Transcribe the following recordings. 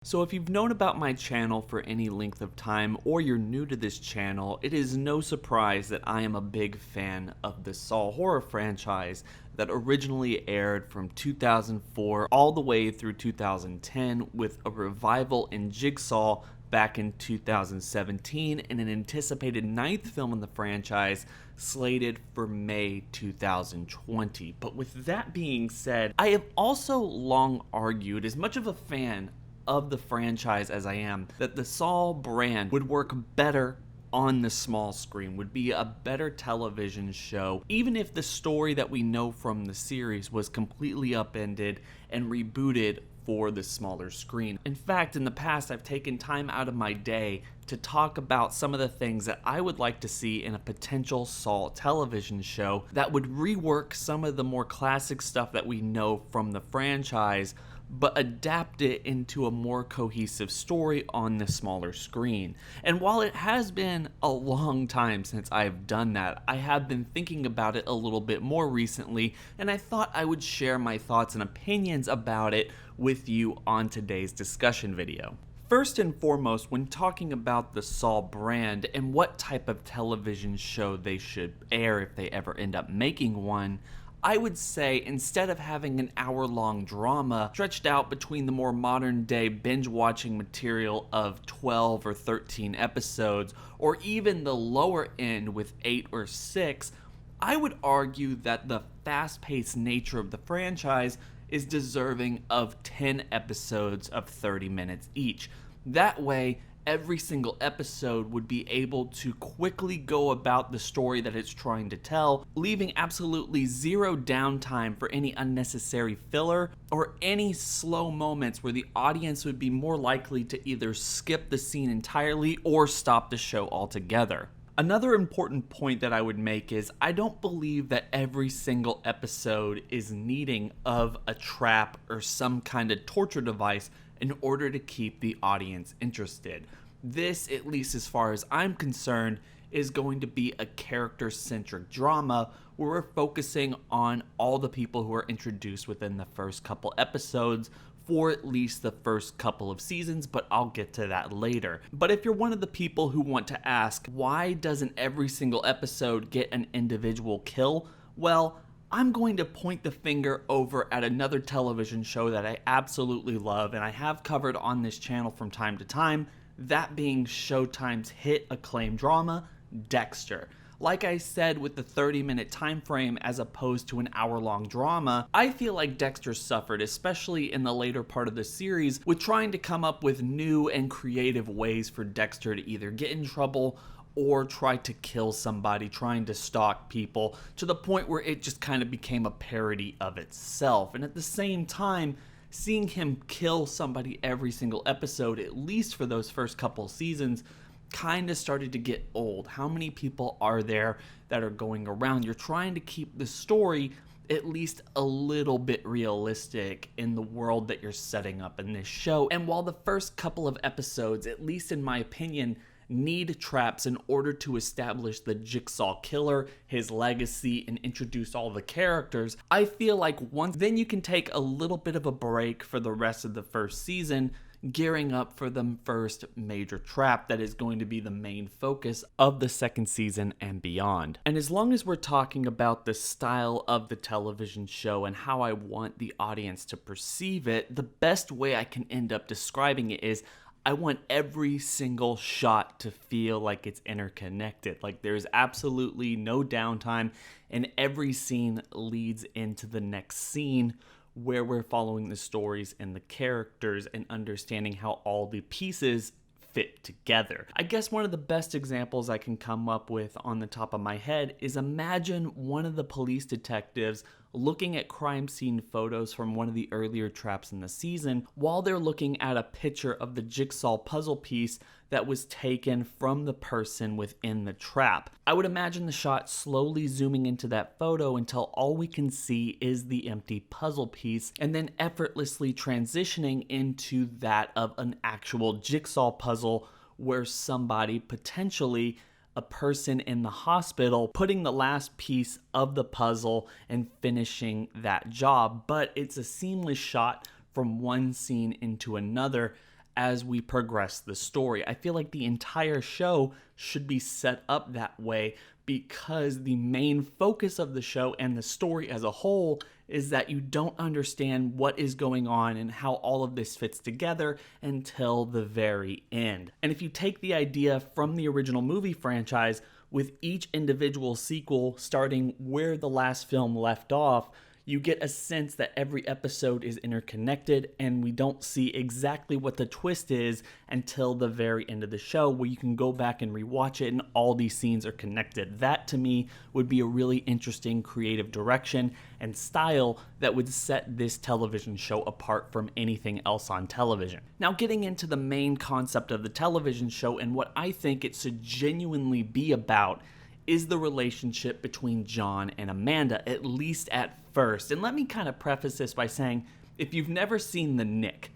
So if you've known about my channel for any length of time or you're new to this channel, it is no surprise that I am a big fan of the Saw horror franchise that originally aired from 2004 all the way through 2010 with a revival in Jigsaw back in 2017 and an anticipated ninth film in the franchise slated for May 2020. But with that being said, I have also long argued, as much of a fan of the franchise as I am, that the Saw brand would work better on the small screen, would be a better television show, even if the story that we know from the series was completely upended and rebooted for the smaller screen. In fact, in the past, I've taken time out of my day to talk about some of the things that I would like to see in a potential Saw television show that would rework some of the more classic stuff that we know from the franchise, but adapt it into a more cohesive story on the smaller screen. And while it has been a long time since I've done that, I have been thinking about it a little bit more recently, and I thought I would share my thoughts and opinions about it with you on today's discussion video. First and foremost, when talking about the Saw brand and what type of television show they should air if they ever end up making one, I would say instead of having an hour-long drama stretched out between the more modern-day binge-watching material of 12 or 13 episodes, or even the lower end with 8 or 6, I would argue that the fast-paced nature of the franchise is deserving of 10 episodes of 30 minutes each. That way, every single episode would be able to quickly go about the story that it's trying to tell, leaving absolutely zero downtime for any unnecessary filler or any slow moments where the audience would be more likely to either skip the scene entirely or stop the show altogether. Another important point that I would make is I don't believe that every single episode is needing of a trap or some kind of torture device in order to keep the audience interested. This, at least as far as I'm concerned, is going to be a character-centric drama where we're focusing on all the people who are introduced within the first couple episodes for at least the first couple of seasons, but I'll get to that later. But if you're one of the people who want to ask, why doesn't every single episode get an individual kill? Well, I'm going to point the finger over at another television show that I absolutely love and I have covered on this channel from time to time, that being Showtime's hit acclaimed drama, Dexter. Like I said, with the 30-minute time frame as opposed to an hour-long drama, I feel like Dexter suffered, especially in the later part of the series, with trying to come up with new and creative ways for Dexter to either get in trouble or try to kill somebody, trying to stalk people, to the point where it just kind of became a parody of itself. And at the same time, seeing him kill somebody every single episode, at least for those first couple seasons, kind of started to get old. How many people are there that are going around? You're trying to keep the story at least a little bit realistic in the world that you're setting up in this show. And while the first couple of episodes, at least in my opinion, need traps in order to establish the Jigsaw killer, his legacy, and introduce all the characters, I feel like once then you can take a little bit of a break for the rest of the first season, gearing up for the first major trap that is going to be the main focus of the second season and beyond. And as long as we're talking about the style of the television show and how I want the audience to perceive it, the best way I can end up describing it is I want every single shot to feel like it's interconnected, like there's absolutely no downtime and every scene leads into the next scene where we're following the stories and the characters and understanding how all the pieces fit together. I guess one of the best examples I can come up with on the top of my head is imagine one of the police detectives looking at crime scene photos from one of the earlier traps in the season while they're looking at a picture of the Jigsaw puzzle piece that was taken from the person within the trap. I would imagine the shot slowly zooming into that photo until all we can see is the empty puzzle piece, and then effortlessly transitioning into that of an actual jigsaw puzzle where somebody, potentially a person in the hospital, putting the last piece of the puzzle and finishing that job. But it's a seamless shot from one scene into another as we progress the story. I feel like the entire show should be set up that way because the main focus of the show and the story as a whole is that you don't understand what is going on and how all of this fits together until the very end. And if you take the idea from the original movie franchise, with each individual sequel starting where the last film left off, you get a sense that every episode is interconnected and we don't see exactly what the twist is until the very end of the show, where you can go back and rewatch it and all these scenes are connected. That to me would be a really interesting creative direction and style that would set this television show apart from anything else on television. Now, getting into the main concept of the television show and what I think it should genuinely be about is the relationship between John and Amanda, at least at first. And let me kind of preface this by saying, if you've never seen The Knick,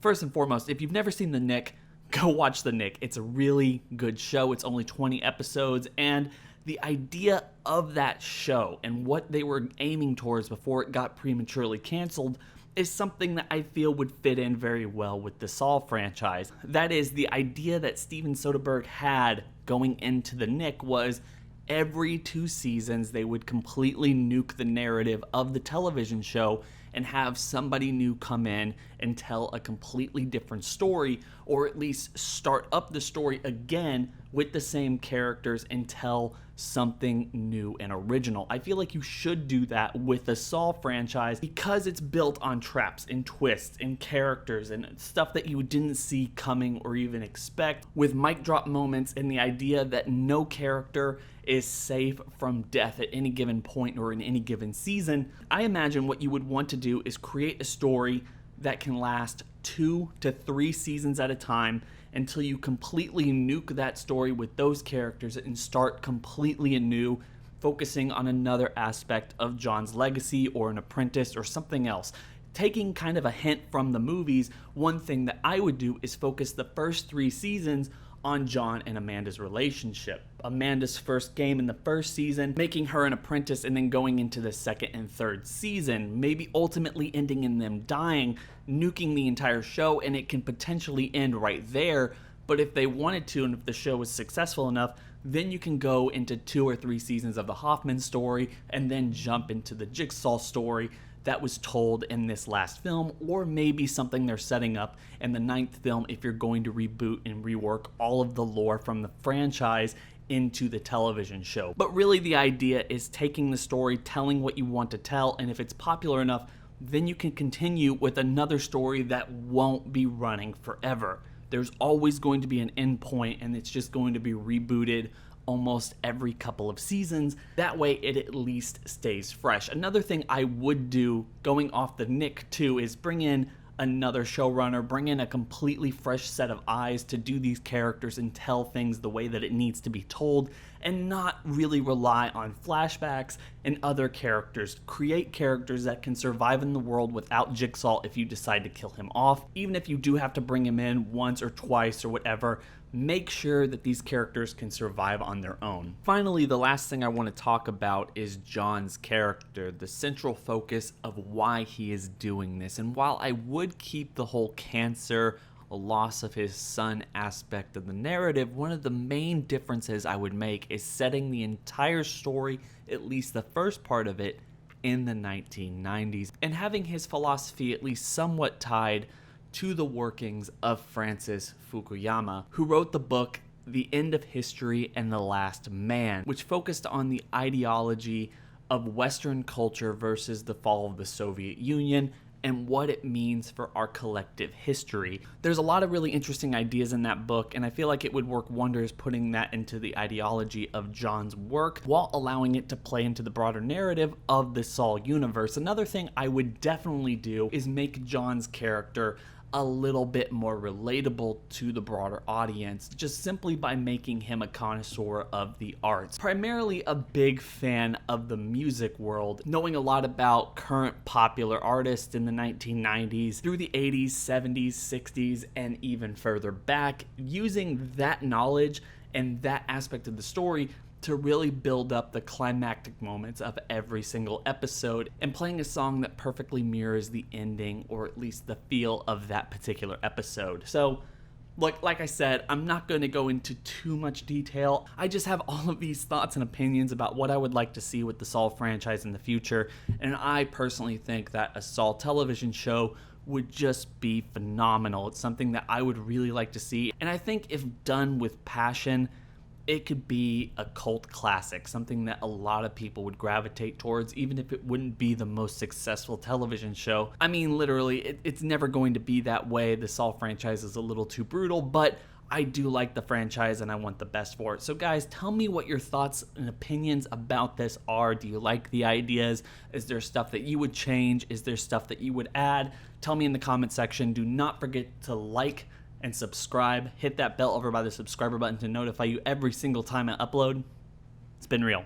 first and foremost, if you've never seen The Knick, go watch The Knick. It's a really good show. It's only 20 episodes, and the idea of that show and what they were aiming towards before it got prematurely canceled is something that I feel would fit in very well with the Saw franchise. That is, the idea that Steven Soderbergh had going into The Knick was every 2 seasons they would completely nuke the narrative of the television show and have somebody new come in and tell a completely different story, or at least start up the story again with the same characters and tell something new and original. I feel like you should do that with the Saw franchise because it's built on traps and twists and characters and stuff that you didn't see coming or even expect, with mic drop moments and the idea that no character is safe from death at any given point or in any given season. I imagine what you would want to do is create a story that can last 2 to 3 seasons at a time until you completely nuke that story with those characters and start completely anew, focusing on another aspect of John's legacy or an apprentice or something else. Taking kind of a hint from the movies, one thing that I would do is focus the first 3 seasons on John and Amanda's relationship. Amanda's first game in the first season, making her an apprentice, and then going into the second and third season, maybe ultimately ending in them dying, nuking the entire show, and it can potentially end right there. But if they wanted to, and if the show was successful enough, then you can go into 2 or 3 seasons of the Hoffman story and then jump into the Jigsaw story that was told in this last film, or maybe something they're setting up in the 9th film if you're going to reboot and rework all of the lore from the franchise into the television show. But really the idea is taking the story, telling what you want to tell, and if it's popular enough, then you can continue with another story that won't be running forever. There's always going to be an end point, and it's just going to be rebooted almost every couple of seasons. That way it at least stays fresh. Another thing I would do going off the Knick too is bring in another showrunner, bring in a completely fresh set of eyes to do these characters and tell things the way that it needs to be told, and not really rely on flashbacks and other characters. Create characters that can survive in the world without Jigsaw if you decide to kill him off. Even if you do have to bring him in once or twice or whatever, make sure that these characters can survive on their own. Finally, the last thing I want to talk about is John's character, the central focus of why he is doing this. And while I would keep the whole cancer, a loss of his son aspect of the narrative, one of the main differences I would make is setting the entire story, at least the first part of it, in the 1990s, and having his philosophy at least somewhat tied to the workings of Francis Fukuyama, who wrote the book The End of History and the Last Man, which focused on the ideology of Western culture versus the fall of the Soviet Union and what it means for our collective history. There's a lot of really interesting ideas in that book, and I feel like it would work wonders putting that into the ideology of John's work while allowing it to play into the broader narrative of the Saw universe. Another thing I would definitely do is make John's character a little bit more relatable to the broader audience, just simply by making him a connoisseur of the arts. Primarily a big fan of the music world, knowing a lot about current popular artists in the 1990s, through the 80s, 70s, 60s, and even further back, using that knowledge and that aspect of the story to really build up the climactic moments of every single episode and playing a song that perfectly mirrors the ending or at least the feel of that particular episode. So like I said, I'm not going to go into too much detail. I just have all of these thoughts and opinions about what I would like to see with the Saw franchise in the future, and I personally think that a Saw television show would just be phenomenal. It's something that I would really like to see, and I think if done with passion, it could be a cult classic, something that a lot of people would gravitate towards, even if it wouldn't be the most successful television show. I mean, literally, it's never going to be that way. The Saw franchise is a little too brutal, but I do like the franchise and I want the best for it. So guys, tell me what your thoughts and opinions about this are. Do you like the ideas? Is there stuff that you would change? Is there stuff that you would add? Tell me in the comment section. Do not forget to like and subscribe. Hit that bell over by the subscriber button to notify you every single time I upload. It's been real.